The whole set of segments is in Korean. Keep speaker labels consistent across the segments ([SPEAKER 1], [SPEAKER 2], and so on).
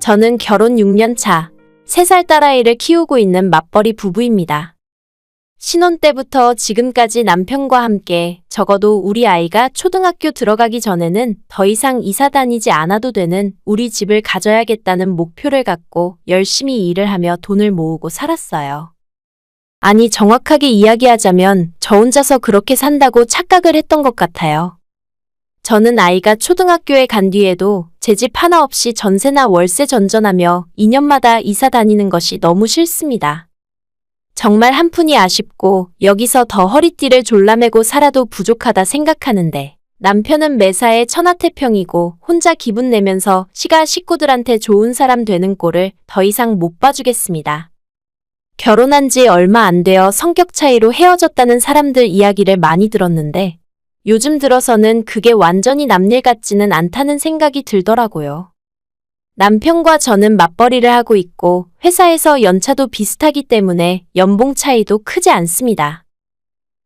[SPEAKER 1] 저는 결혼 6년 차, 3살 딸아이를 키우고 있는 맞벌이 부부입니다. 신혼 때부터 지금까지 남편과 함께 적어도 우리 아이가 초등학교 들어가기 전에는 더 이상 이사 다니지 않아도 되는 우리 집을 가져야겠다는 목표를 갖고 열심히 일을 하며 돈을 모으고 살았어요. 아니, 정확하게 이야기하자면 저 혼자서 그렇게 산다고 착각을 했던 것 같아요. 저는 아이가 초등학교에 간 뒤에도 제 집 하나 없이 전세나 월세 전전하며 2년마다 이사 다니는 것이 너무 싫습니다. 정말 한푼이 아쉽고 여기서 더 허리띠를 졸라매고 살아도 부족하다 생각하는데 남편은 매사에 천하태평이고 혼자 기분 내면서 시가 식구들한테 좋은 사람 되는 꼴을 더 이상 못 봐주겠습니다. 결혼한 지 얼마 안 되어 성격 차이로 헤어졌다는 사람들 이야기를 많이 들었는데 요즘 들어서는 그게 완전히 남일 같지는 않다는 생각이 들더라고요. 남편과 저는 맞벌이를 하고 있고 회사에서 연차도 비슷하기 때문에 연봉 차이도 크지 않습니다.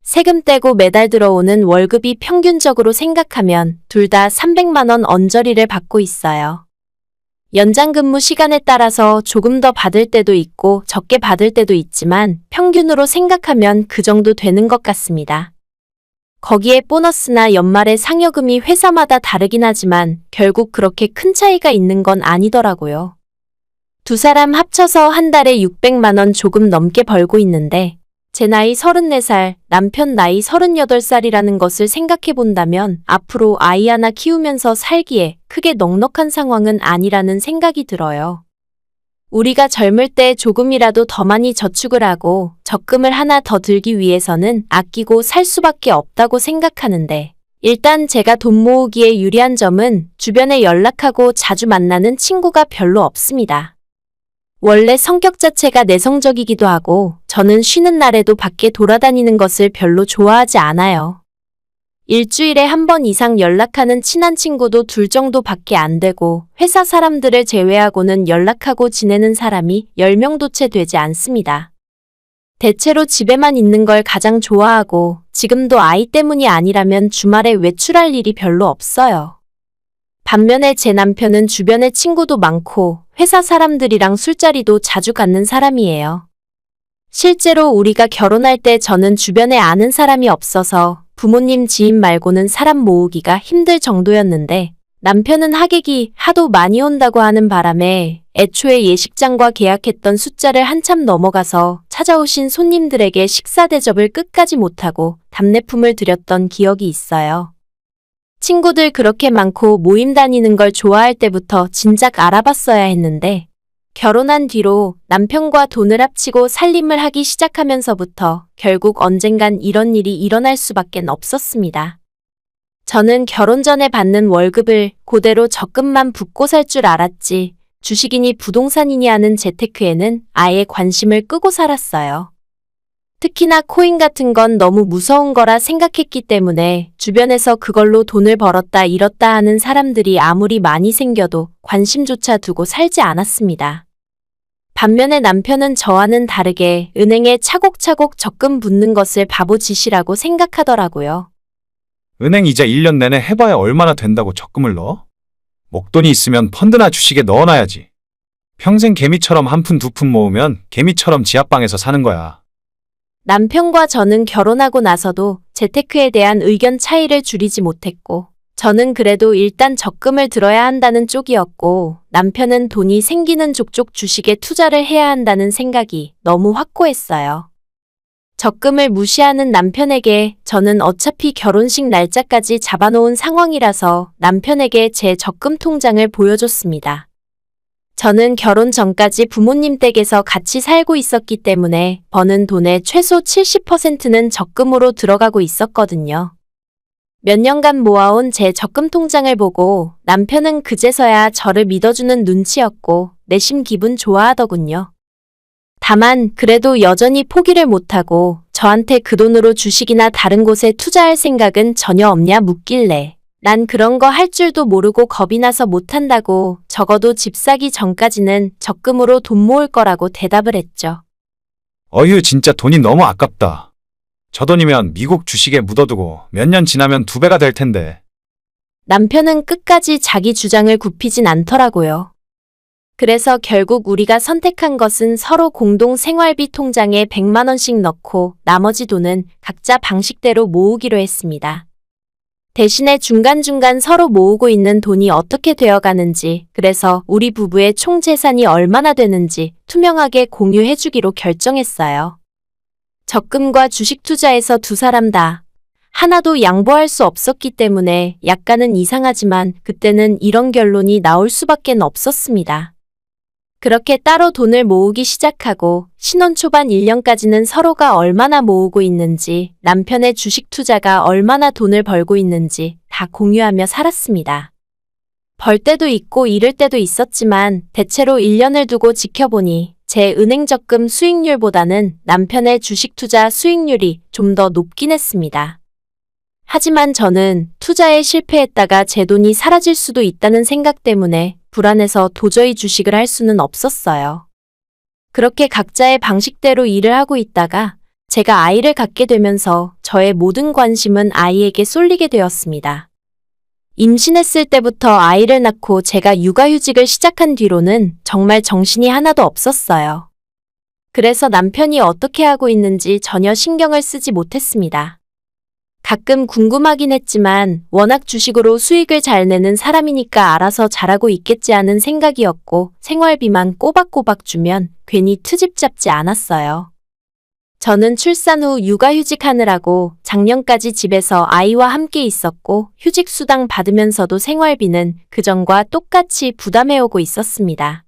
[SPEAKER 1] 세금 떼고 매달 들어오는 월급이 평균적으로 생각하면 둘 다 300만 원 언저리를 받고 있어요. 연장 근무 시간에 따라서 조금 더 받을 때도 있고 적게 받을 때도 있지만 평균으로 생각하면 그 정도 되는 것 같습니다. 거기에 보너스나 연말에 상여금이 회사마다 다르긴 하지만 결국 그렇게 큰 차이가 있는 건 아니더라고요. 두 사람 합쳐서 한 달에 600만 원 조금 넘게 벌고 있는데 제 나이 34살, 남편 나이 38살이라는 것을 생각해 본다면 앞으로 아이 하나 키우면서 살기에 크게 넉넉한 상황은 아니라는 생각이 들어요. 우리가 젊을 때 조금이라도 더 많이 저축을 하고 적금을 하나 더 들기 위해서는 아끼고 살 수밖에 없다고 생각하는데 일단 제가 돈 모으기에 유리한 점은 주변에 연락하고 자주 만나는 친구가 별로 없습니다. 원래 성격 자체가 내성적이기도 하고 저는 쉬는 날에도 밖에 돌아다니는 것을 별로 좋아하지 않아요. 일주일에 한 번 이상 연락하는 친한 친구도 둘 정도밖에 안 되고 회사 사람들을 제외하고는 연락하고 지내는 사람이 10명도 채 되지 않습니다. 대체로 집에만 있는 걸 가장 좋아하고 지금도 아이 때문이 아니라면 주말에 외출할 일이 별로 없어요. 반면에 제 남편은 주변에 친구도 많고 회사 사람들이랑 술자리도 자주 갖는 사람이에요. 실제로 우리가 결혼할 때 저는 주변에 아는 사람이 없어서 부모님 지인 말고는 사람 모으기가 힘들 정도였는데 남편은 하객이 하도 많이 온다고 하는 바람에 애초에 예식장과 계약했던 숫자를 한참 넘어가서 찾아오신 손님들에게 식사 대접을 끝까지 못하고 답례품을 드렸던 기억이 있어요. 친구들 그렇게 많고 모임 다니는 걸 좋아할 때부터 진작 알아봤어야 했는데 결혼한 뒤로 남편과 돈을 합치고 살림을 하기 시작하면서부터 결국 언젠간 이런 일이 일어날 수밖에 없었습니다. 저는 결혼 전에 받는 월급을 그대로 적금만 붓고 살 줄 알았지 주식이니 부동산이니 하는 재테크에는 아예 관심을 끄고 살았어요. 특히나 코인 같은 건 너무 무서운 거라 생각했기 때문에 주변에서 그걸로 돈을 벌었다 잃었다 하는 사람들이 아무리 많이 생겨도 관심조차 두고 살지 않았습니다. 반면에 남편은 저와는 다르게 은행에 차곡차곡 적금 붓는 것을 바보짓이라고 생각하더라고요.
[SPEAKER 2] 은행 이자 1년 내내 해봐야 얼마나 된다고 적금을 넣어? 목돈이 있으면 펀드나 주식에 넣어놔야지. 평생 개미처럼 한 푼 두 푼 모으면 개미처럼 지하방에서 사는 거야.
[SPEAKER 1] 남편과 저는 결혼하고 나서도 재테크에 대한 의견 차이를 줄이지 못했고 저는 그래도 일단 적금을 들어야 한다는 쪽이었고 남편은 돈이 생기는 족족 주식에 투자를 해야 한다는 생각이 너무 확고했어요. 적금을 무시하는 남편에게 저는 어차피 결혼식 날짜까지 잡아놓은 상황이라서 남편에게 제 적금 통장을 보여줬습니다. 저는 결혼 전까지 부모님 댁에서 같이 살고 있었기 때문에 버는 돈의 최소 70%는 적금으로 들어가고 있었거든요. 몇 년간 모아온 제 적금 통장을 보고 남편은 그제서야 저를 믿어주는 눈치였고 내심 기분 좋아하더군요. 다만 그래도 여전히 포기를 못하고 저한테 그 돈으로 주식이나 다른 곳에 투자할 생각은 전혀 없냐 묻길래 난 그런 거 할 줄도 모르고 겁이 나서 못한다고 적어도 집 사기 전까지는 적금으로 돈 모을 거라고 대답을 했죠.
[SPEAKER 2] 어휴, 진짜 돈이 너무 아깝다. 저 돈이면 미국 주식에 묻어두고 몇 년 지나면 2배가 될 텐데.
[SPEAKER 1] 남편은 끝까지 자기 주장을 굽히진 않더라고요. 그래서 결국 우리가 선택한 것은 서로 공동 생활비 통장에 100만 원씩 넣고 나머지 돈은 각자 방식대로 모으기로 했습니다. 대신에 중간중간 서로 모으고 있는 돈이 어떻게 되어가는지, 그래서 우리 부부의 총 재산이 얼마나 되는지 투명하게 공유해주기로 결정했어요. 적금과 주식 투자에서 두 사람 다 하나도 양보할 수 없었기 때문에 약간은 이상하지만 그때는 이런 결론이 나올 수밖에 없었습니다. 그렇게 따로 돈을 모으기 시작하고 신혼 초반 1년까지는 서로가 얼마나 모으고 있는지, 남편의 주식 투자가 얼마나 돈을 벌고 있는지 다 공유하며 살았습니다. 벌 때도 있고 잃을 때도 있었지만 대체로 1년을 두고 지켜보니 제 은행 적금 수익률보다는 남편의 주식 투자 수익률이 좀 더 높긴 했습니다. 하지만 저는 투자에 실패했다가 제 돈이 사라질 수도 있다는 생각 때문에 불안해서 도저히 주식을 할 수는 없었어요. 그렇게 각자의 방식대로 일을 하고 있다가 제가 아이를 갖게 되면서 저의 모든 관심은 아이에게 쏠리게 되었습니다. 임신했을 때부터 아이를 낳고 제가 육아휴직을 시작한 뒤로는 정말 정신이 하나도 없었어요. 그래서 남편이 어떻게 하고 있는지 전혀 신경을 쓰지 못했습니다. 가끔 궁금하긴 했지만 워낙 주식으로 수익을 잘 내는 사람이니까 알아서 잘하고 있겠지 하는 생각이었고 생활비만 꼬박꼬박 주면 괜히 트집 잡지 않았어요. 저는 출산 후 육아휴직하느라고 작년까지 집에서 아이와 함께 있었고 휴직 수당 받으면서도 생활비는 그전과 똑같이 부담해오고 있었습니다.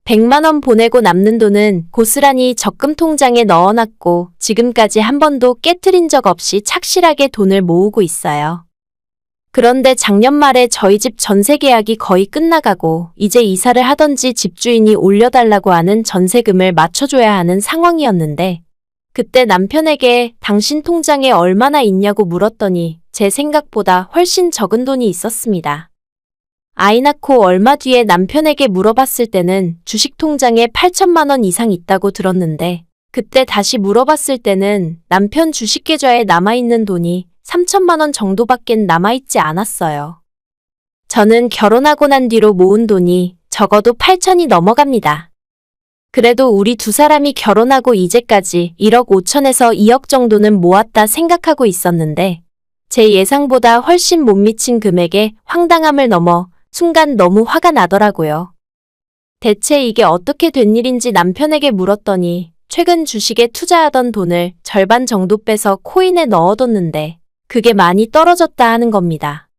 [SPEAKER 1] 100만 원 보내고 남는 돈은 고스란히 적금 통장에 넣어놨고 지금까지 한 번도 깨트린 적 없이 착실하게 돈을 모으고 있어요. 그런데 작년 말에 저희 집 전세 계약이 거의 끝나가고 이제 이사를 하던지 집주인이 올려달라고 하는 전세금을 맞춰줘야 하는 상황이었는데 그때 남편에게 당신 통장에 얼마나 있냐고 물었더니 제 생각보다 훨씬 적은 돈이 있었습니다. 아이 낳고 얼마 뒤에 남편에게 물어봤을 때는 주식 통장에 8천만 원 이상 있다고 들었는데 그때 다시 물어봤을 때는 남편 주식 계좌에 남아있는 돈이 3천만 원 정도밖에 남아있지 않았어요. 저는 결혼하고 난 뒤로 모은 돈이 적어도 8천이 넘어갑니다. 그래도 우리 두 사람이 결혼하고 이제까지 1억 5천에서 2억 정도는 모았다 생각하고 있었는데 제 예상보다 훨씬 못 미친 금액에 황당함을 넘어 순간 너무 화가 나더라고요. 대체 이게 어떻게 된 일인지 남편에게 물었더니 최근 주식에 투자하던 돈을 절반 정도 빼서 코인에 넣어뒀는데 그게 많이 떨어졌다 하는 겁니다.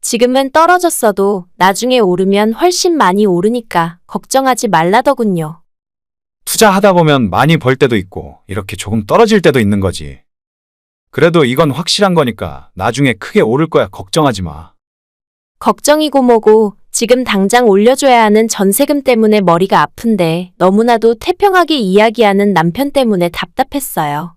[SPEAKER 1] 지금은 떨어졌어도 나중에 오르면 훨씬 많이 오르니까 걱정하지 말라더군요.
[SPEAKER 2] 투자하다 보면 많이 벌 때도 있고 이렇게 조금 떨어질 때도 있는 거지. 그래도 이건 확실한 거니까 나중에 크게 오를 거야. 걱정하지 마.
[SPEAKER 1] 걱정이고 뭐고 지금 당장 올려줘야 하는 전세금 때문에 머리가 아픈데 너무나도 태평하게 이야기하는 남편 때문에 답답했어요.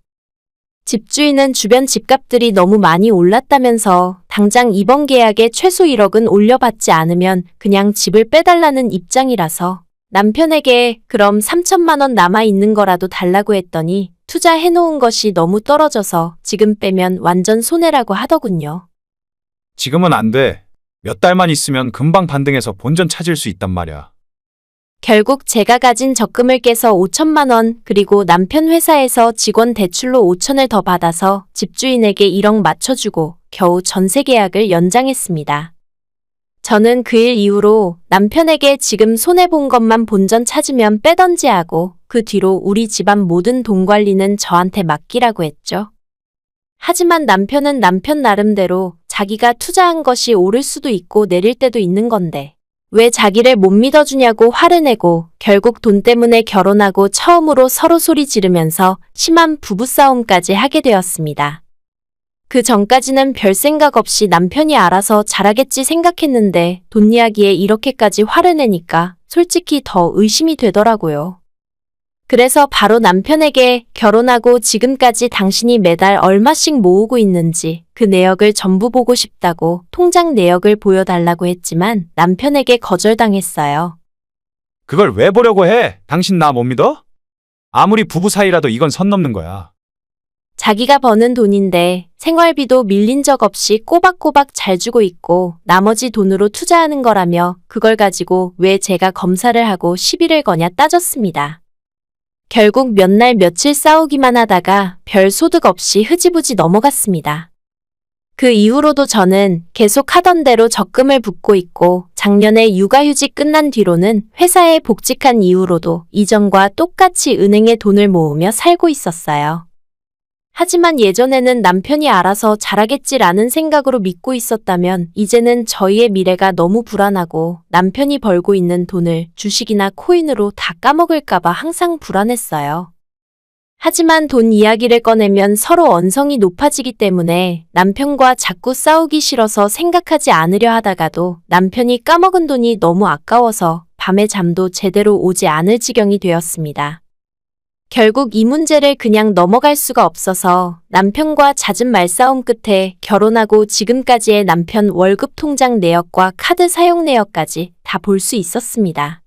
[SPEAKER 1] 집주인은 주변 집값들이 너무 많이 올랐다면서 당장 이번 계약에 최소 1억은 올려받지 않으면 그냥 집을 빼달라는 입장이라서 남편에게 그럼 3천만 원 남아있는 거라도 달라고 했더니 투자해놓은 것이 너무 떨어져서 지금 빼면 완전 손해라고 하더군요.
[SPEAKER 2] 지금은 안 돼. 몇 달만 있으면 금방 반등해서 본전 찾을 수 있단 말이야.
[SPEAKER 1] 결국 제가 가진 적금을 깨서 5천만 원 그리고 남편 회사에서 직원 대출로 5천을 더 받아서 집주인에게 1억 맞춰주고 겨우 전세 계약을 연장했습니다. 저는 그 일 이후로 남편에게 지금 손해본 것만 본전 찾으면 빼던지 하고 그 뒤로 우리 집안 모든 돈 관리는 저한테 맡기라고 했죠. 하지만 남편은 남편 나름대로 자기가 투자한 것이 오를 수도 있고 내릴 때도 있는 건데 왜 자기를 못 믿어주냐고 화를 내고 결국 돈 때문에 결혼하고 처음으로 서로 소리 지르면서 심한 부부싸움까지 하게 되었습니다. 그 전까지는 별 생각 없이 남편이 알아서 잘하겠지 생각했는데 돈 이야기에 이렇게까지 화를 내니까 솔직히 더 의심이 되더라고요. 그래서 바로 남편에게 결혼하고 지금까지 당신이 매달 얼마씩 모으고 있는지 그 내역을 전부 보고 싶다고 통장 내역을 보여달라고 했지만 남편에게 거절당했어요.
[SPEAKER 2] 그걸 왜 보려고 해? 당신 나 못 믿어? 아무리 부부 사이라도 이건 선 넘는 거야.
[SPEAKER 1] 자기가 버는 돈인데 생활비도 밀린 적 없이 꼬박꼬박 잘 주고 있고 나머지 돈으로 투자하는 거라며 그걸 가지고 왜 제가 검사를 하고 시비를 거냐 따졌습니다. 결국 몇 날 며칠 싸우기만 하다가 별 소득 없이 흐지부지 넘어갔습니다. 그 이후로도 저는 계속 하던 대로 적금을 붓고 있고 작년에 육아휴직 끝난 뒤로는 회사에 복직한 이후로도 이전과 똑같이 은행에 돈을 모으며 살고 있었어요. 하지만 예전에는 남편이 알아서 잘하겠지라는 생각으로 믿고 있었다면 이제는 저희의 미래가 너무 불안하고 남편이 벌고 있는 돈을 주식이나 코인으로 다 까먹을까봐 항상 불안했어요. 하지만 돈 이야기를 꺼내면 서로 언성이 높아지기 때문에 남편과 자꾸 싸우기 싫어서 생각하지 않으려 하다가도 남편이 까먹은 돈이 너무 아까워서 밤에 잠도 제대로 오지 않을 지경이 되었습니다. 결국 이 문제를 그냥 넘어갈 수가 없어서 남편과 잦은 말싸움 끝에 결혼하고 지금까지의 남편 월급 통장 내역과 카드 사용 내역까지 다 볼 수 있었습니다.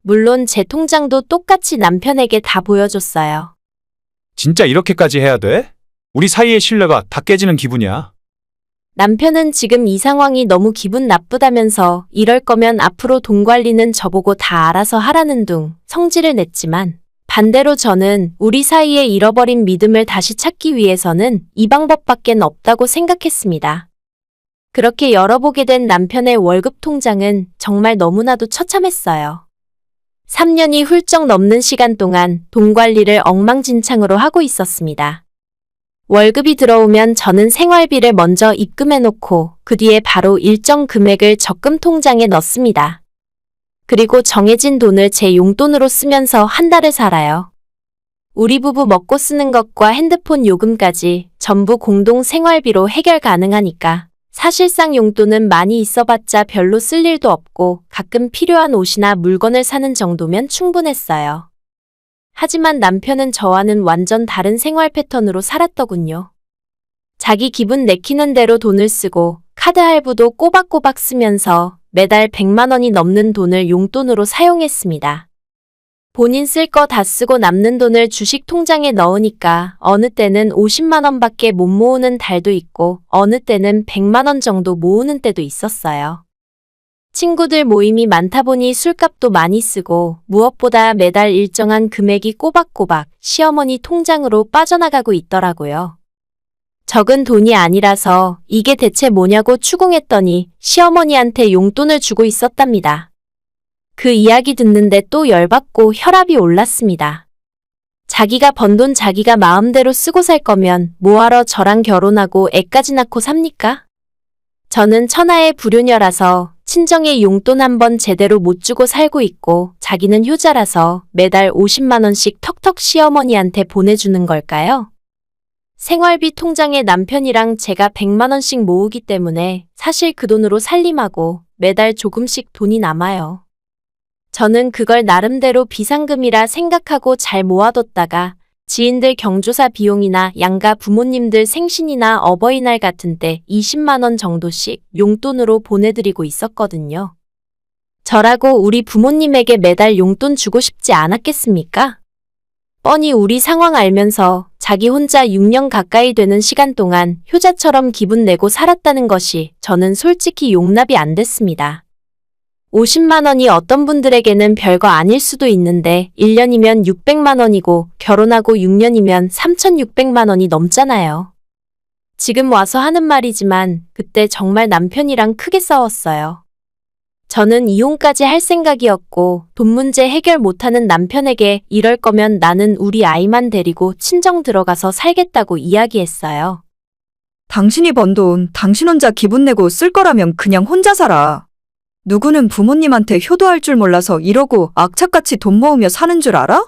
[SPEAKER 1] 물론 제 통장도 똑같이 남편에게 다 보여줬어요.
[SPEAKER 2] 진짜 이렇게까지 해야 돼? 우리 사이의 신뢰가 다 깨지는 기분이야.
[SPEAKER 1] 남편은 지금 이 상황이 너무 기분 나쁘다면서 이럴 거면 앞으로 돈 관리는 저보고 다 알아서 하라는 둥 성질을 냈지만 반대로 저는 우리 사이에 잃어버린 믿음을 다시 찾기 위해서는 이 방법밖엔 없다고 생각했습니다. 그렇게 열어보게 된 남편의 월급 통장은 정말 너무나도 처참했어요. 3년이 훌쩍 넘는 시간 동안 돈 관리를 엉망진창으로 하고 있었습니다. 월급이 들어오면 저는 생활비를 먼저 입금해놓고 그 뒤에 바로 일정 금액을 적금 통장에 넣습니다. 그리고 정해진 돈을 제 용돈으로 쓰면서 한 달을 살아요. 우리 부부 먹고 쓰는 것과 핸드폰 요금까지 전부 공동 생활비로 해결 가능하니까 사실상 용돈은 많이 있어봤자 별로 쓸 일도 없고 가끔 필요한 옷이나 물건을 사는 정도면 충분했어요. 하지만 남편은 저와는 완전 다른 생활 패턴으로 살았더군요. 자기 기분 내키는 대로 돈을 쓰고 카드 할부도 꼬박꼬박 쓰면서 매달 100만 원이 넘는 돈을 용돈으로 사용했습니다. 본인 쓸 거 다 쓰고 남는 돈을 주식 통장에 넣으니까 어느 때는 50만 원밖에 못 모으는 달도 있고 어느 때는 100만 원 정도 모으는 때도 있었어요. 친구들 모임이 많다 보니 술값도 많이 쓰고 무엇보다 매달 일정한 금액이 꼬박꼬박 시어머니 통장으로 빠져나가고 있더라고요. 적은 돈이 아니라서 이게 대체 뭐냐고 추궁했더니 시어머니한테 용돈을 주고 있었답니다. 그 이야기 듣는데 또 열받고 혈압이 올랐습니다. 자기가 번 돈 자기가 마음대로 쓰고 살 거면 뭐하러 저랑 결혼하고 애까지 낳고 삽니까? 저는 천하의 불효녀라서 친정에 용돈 한 번 제대로 못 주고 살고 있고 자기는 효자라서 매달 50만 원씩 턱턱 시어머니한테 보내주는 걸까요? 생활비 통장에 남편이랑 제가 100만 원씩 모으기 때문에 사실 그 돈으로 살림하고 매달 조금씩 돈이 남아요. 저는 그걸 나름대로 비상금이라 생각하고 잘 모아뒀다가 지인들 경조사 비용이나 양가 부모님들 생신이나 어버이날 같은 때 20만 원 정도씩 용돈으로 보내드리고 있었거든요. 저라고 우리 부모님에게 매달 용돈 주고 싶지 않았겠습니까? 뻔히 우리 상황 알면서 자기 혼자 6년 가까이 되는 시간 동안 효자처럼 기분 내고 살았다는 것이 저는 솔직히 용납이 안 됐습니다. 50만 원이 어떤 분들에게는 별거 아닐 수도 있는데 1년이면 600만 원이고 결혼하고 6년이면 3,600만 원이 넘잖아요. 지금 와서 하는 말이지만 그때 정말 남편이랑 크게 싸웠어요. 저는 이혼까지 할 생각이었고 돈 문제 해결 못하는 남편에게 이럴 거면 나는 우리 아이만 데리고 친정 들어가서 살겠다고 이야기했어요.
[SPEAKER 3] 당신이 번 돈 당신 혼자 기분 내고 쓸 거라면 그냥 혼자 살아. 누구는 부모님한테 효도할 줄 몰라서 이러고 악착같이 돈 모으며 사는 줄 알아?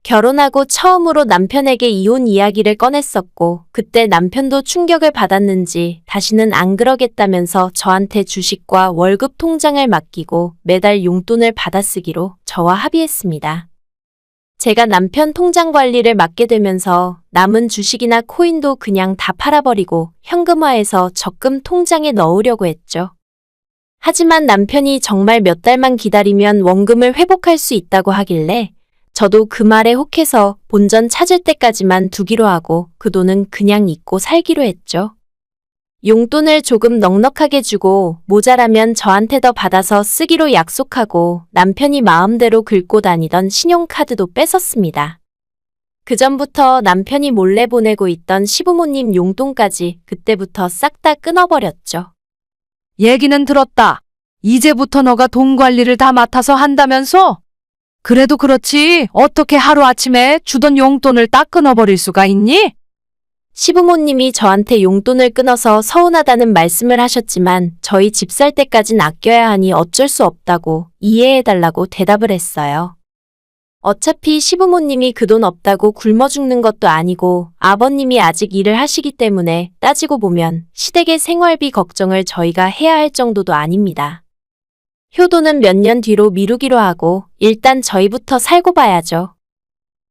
[SPEAKER 1] 결혼하고 처음으로 남편에게 이혼 이야기를 꺼냈었고 그때 남편도 충격을 받았는지 다시는 안 그러겠다면서 저한테 주식과 월급 통장을 맡기고 매달 용돈을 받아쓰기로 저와 합의했습니다. 제가 남편 통장 관리를 맡게 되면서 남은 주식이나 코인도 그냥 다 팔아버리고 현금화해서 적금 통장에 넣으려고 했죠. 하지만 남편이 정말 몇 달만 기다리면 원금을 회복할 수 있다고 하길래 저도 그 말에 혹해서 본전 찾을 때까지만 두기로 하고 그 돈은 그냥 잊고 살기로 했죠. 용돈을 조금 넉넉하게 주고 모자라면 저한테 더 받아서 쓰기로 약속하고 남편이 마음대로 긁고 다니던 신용카드도 뺏었습니다. 그전부터 남편이 몰래 보내고 있던 시부모님 용돈까지 그때부터 싹 다 끊어버렸죠.
[SPEAKER 4] 얘기는 들었다. 이제부터 너가 돈 관리를 다 맡아서 한다면서? 그래도 그렇지. 어떻게 하루아침에 주던 용돈을 딱 끊어버릴 수가 있니?
[SPEAKER 1] 시부모님이 저한테 용돈을 끊어서 서운하다는 말씀을 하셨지만 저희 집 살 때까진 아껴야 하니 어쩔 수 없다고 이해해달라고 대답을 했어요. 어차피 시부모님이 그 돈 없다고 굶어 죽는 것도 아니고 아버님이 아직 일을 하시기 때문에 따지고 보면 시댁의 생활비 걱정을 저희가 해야 할 정도도 아닙니다. 효도는 몇 년 뒤로 미루기로 하고 일단 저희부터 살고 봐야죠.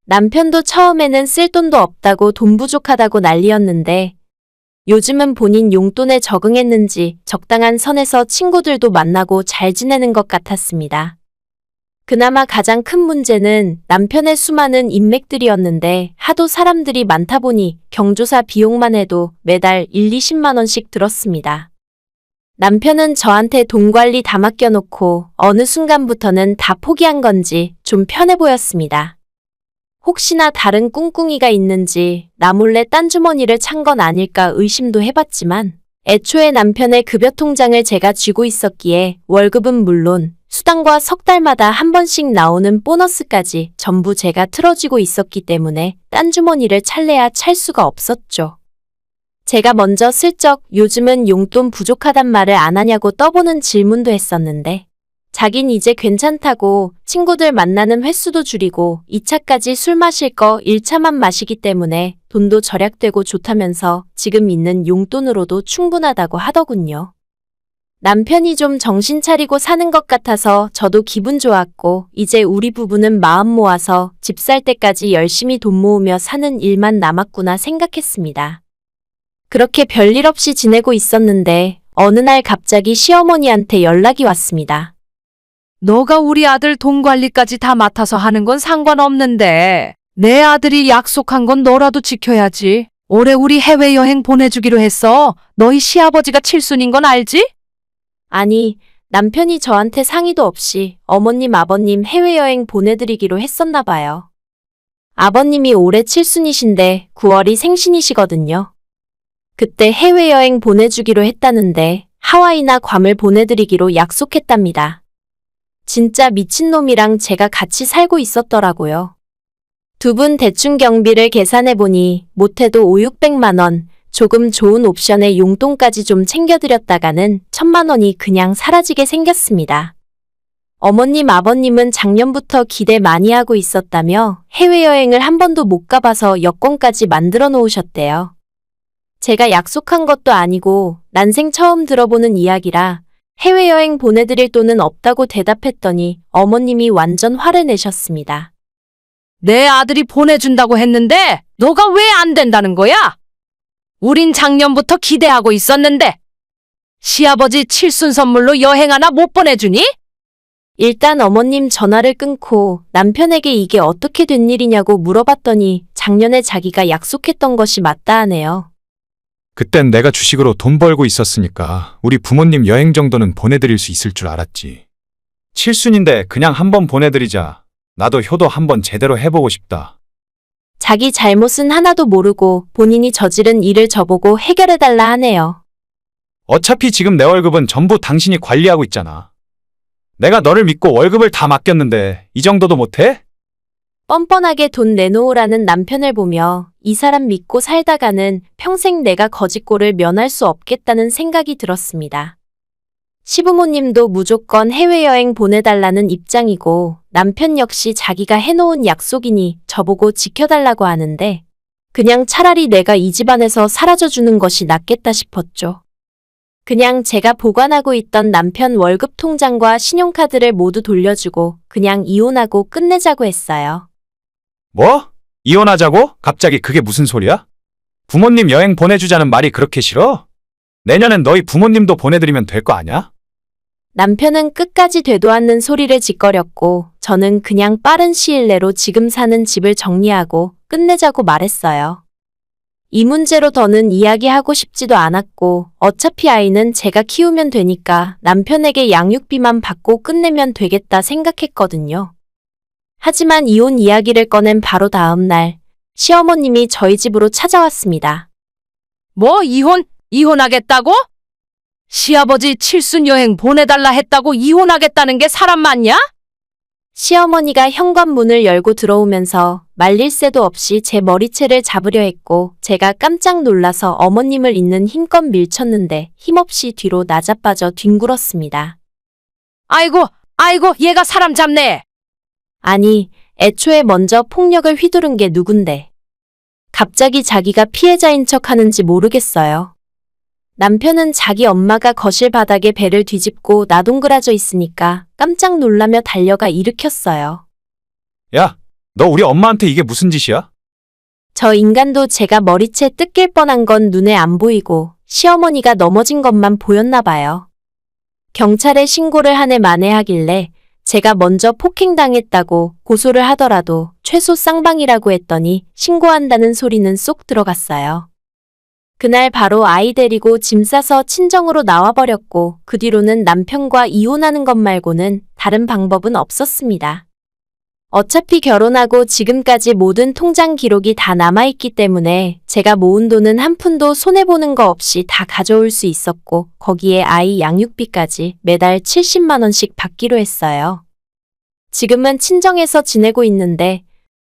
[SPEAKER 1] 남편도 처음에는 쓸 돈도 없다고 돈 부족하다고 난리였는데 요즘은 본인 용돈에 적응했는지 적당한 선에서 친구들도 만나고 잘 지내는 것 같았습니다. 그나마 가장 큰 문제는 남편의 수많은 인맥들이었는데 하도 사람들이 많다 보니 경조사 비용만 해도 매달 1, 20만 원씩 들었습니다. 남편은 저한테 돈 관리 다 맡겨놓고 어느 순간부터는 다 포기한 건지 좀 편해 보였습니다. 혹시나 다른 꿍꿍이가 있는지 나 몰래 딴 주머니를 찬 건 아닐까 의심도 해봤지만 애초에 남편의 급여 통장을 제가 쥐고 있었기에 월급은 물론 수당과 석 달마다 한 번씩 나오는 보너스까지 전부 제가 틀어쥐고 있었기 때문에 딴 주머니를 찰래야 찰 수가 없었죠. 제가 먼저 슬쩍 요즘은 용돈 부족하단 말을 안 하냐고 떠보는 질문도 했었는데 자긴 이제 괜찮다고 친구들 만나는 횟수도 줄이고 2차까지 술 마실 거 1차만 마시기 때문에 돈도 절약되고 좋다면서 지금 있는 용돈으로도 충분하다고 하더군요. 남편이 좀 정신 차리고 사는 것 같아서 저도 기분 좋았고 이제 우리 부부는 마음 모아서 집 살 때까지 열심히 돈 모으며 사는 일만 남았구나 생각했습니다. 그렇게 별일 없이 지내고 있었는데 어느 날 갑자기 시어머니한테 연락이 왔습니다.
[SPEAKER 4] 너가 우리 아들 돈 관리까지 다 맡아서 하는 건 상관없는데 내 아들이 약속한 건 너라도 지켜야지. 올해 우리 해외여행 보내주기로 했어. 너희 시아버지가 칠순인 건 알지?
[SPEAKER 1] 아니, 남편이 저한테 상의도 없이 어머님, 아버님 해외여행 보내드리기로 했었나 봐요. 아버님이 올해 칠순이신데 9월이 생신이시거든요. 그때 해외여행 보내주기로 했다는데 하와이나 괌을 보내드리기로 약속했답니다. 진짜 미친놈이랑 제가 같이 살고 있었더라고요. 두 분 대충 경비를 계산해보니 못해도 5, 600만 원, 조금 좋은 옵션에 용돈까지 좀 챙겨드렸다가는 1000만 원이 그냥 사라지게 생겼습니다. 어머님, 아버님은 작년부터 기대 많이 하고 있었다며 해외여행을 한 번도 못 가봐서 여권까지 만들어 놓으셨대요. 제가 약속한 것도 아니고 난생 처음 들어보는 이야기라 해외여행 보내드릴 돈은 없다고 대답했더니 어머님이 완전 화를 내셨습니다.
[SPEAKER 4] 내 아들이 보내준다고 했는데 너가 왜 안 된다는 거야? 우린 작년부터 기대하고 있었는데 시아버지 칠순 선물로 여행 하나 못 보내주니?
[SPEAKER 1] 일단 어머님 전화를 끊고 남편에게 이게 어떻게 된 일이냐고 물어봤더니 작년에 자기가 약속했던 것이 맞다 하네요.
[SPEAKER 2] 그땐 내가 주식으로 돈 벌고 있었으니까 우리 부모님 여행 정도는 보내드릴 수 있을 줄 알았지. 칠순인데 그냥 한번 보내드리자. 나도 효도 한번 제대로 해보고 싶다.
[SPEAKER 1] 자기 잘못은 하나도 모르고 본인이 저지른 일을 저보고 해결해달라 하네요.
[SPEAKER 2] 어차피 지금 내 월급은 전부 당신이 관리하고 있잖아. 내가 너를 믿고 월급을 다 맡겼는데 이 정도도 못해?
[SPEAKER 1] 뻔뻔하게 돈 내놓으라는 남편을 보며 이 사람 믿고 살다가는 평생 내가 거짓골을 면할 수 없겠다는 생각이 들었습니다. 시부모님도 무조건 해외여행 보내달라는 입장이고 남편 역시 자기가 해놓은 약속이니 저보고 지켜달라고 하는데 그냥 차라리 내가 이 집안에서 사라져주는 것이 낫겠다 싶었죠. 그냥 제가 보관하고 있던 남편 월급 통장과 신용카드를 모두 돌려주고 그냥 이혼하고 끝내자고 했어요.
[SPEAKER 2] 뭐? 이혼하자고? 갑자기 그게 무슨 소리야? 부모님 여행 보내주자는 말이 그렇게 싫어? 내년엔 너희 부모님도 보내드리면 될 거 아냐?
[SPEAKER 1] 남편은 끝까지 되도 않는 소리를 짓거렸고 저는 그냥 빠른 시일 내로 지금 사는 집을 정리하고 끝내자고 말했어요. 이 문제로 더는 이야기하고 싶지도 않았고 어차피 아이는 제가 키우면 되니까 남편에게 양육비만 받고 끝내면 되겠다 생각했거든요. 하지만 이혼 이야기를 꺼낸 바로 다음 날 시어머님이 저희 집으로 찾아왔습니다.
[SPEAKER 4] 뭐 이혼하겠다고? 시아버지 칠순 여행 보내달라 했다고 이혼하겠다는 게 사람 맞냐?
[SPEAKER 1] 시어머니가 현관문을 열고 들어오면서 말릴 새도 없이 제 머리채를 잡으려 했고 제가 깜짝 놀라서 어머님을 있는 힘껏 밀쳤는데 힘없이 뒤로 나자빠져 뒹굴었습니다.
[SPEAKER 4] 아이고 얘가 사람 잡네.
[SPEAKER 1] 아니, 애초에 먼저 폭력을 휘두른 게 누군데. 갑자기 자기가 피해자인 척 하는지 모르겠어요. 남편은 자기 엄마가 거실 바닥에 배를 뒤집고 나동그라져 있으니까 깜짝 놀라며 달려가 일으켰어요.
[SPEAKER 2] 야, 너 우리 엄마한테 이게 무슨 짓이야?
[SPEAKER 1] 저 인간도 제가 머리채 뜯길 뻔한 건 눈에 안 보이고 시어머니가 넘어진 것만 보였나 봐요. 경찰에 신고를 한 해 만에 하길래 제가 먼저 폭행당했다고 고소를 하더라도 최소 쌍방이라고 했더니 신고한다는 소리는 쏙 들어갔어요. 그날 바로 아이 데리고 짐 싸서 친정으로 나와버렸고 그 뒤로는 남편과 이혼하는 것 말고는 다른 방법은 없었습니다. 어차피 결혼하고 지금까지 모든 통장 기록이 다 남아있기 때문에 제가 모은 돈은 한 푼도 손해보는 거 없이 다 가져올 수 있었고 거기에 아이 양육비까지 매달 70만 원씩 받기로 했어요. 지금은 친정에서 지내고 있는데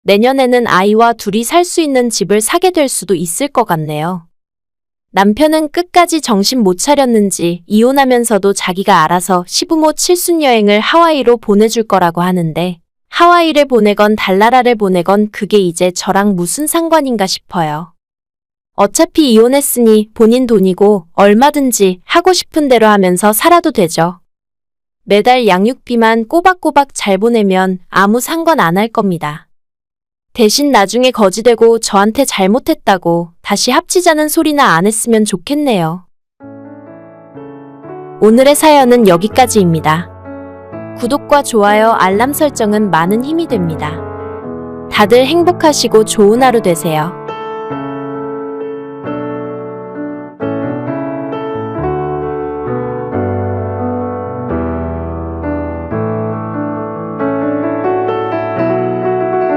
[SPEAKER 1] 내년에는 아이와 둘이 살 수 있는 집을 사게 될 수도 있을 것 같네요. 남편은 끝까지 정신 못 차렸는지 이혼하면서도 자기가 알아서 시부모 칠순 여행을 하와이로 보내줄 거라고 하는데 하와이를 보내건 달나라를 보내건 그게 이제 저랑 무슨 상관인가 싶어요. 어차피 이혼했으니 본인 돈이고 얼마든지 하고 싶은 대로 하면서 살아도 되죠. 매달 양육비만 꼬박꼬박 잘 보내면 아무 상관 안 할 겁니다. 대신 나중에 거지되고 저한테 잘못했다고 다시 합치자는 소리나 안 했으면 좋겠네요. 오늘의 사연은 여기까지입니다. 구독과 좋아요, 알람 설정은 많은 힘이 됩니다. 다들 행복하시고 좋은 하루 되세요.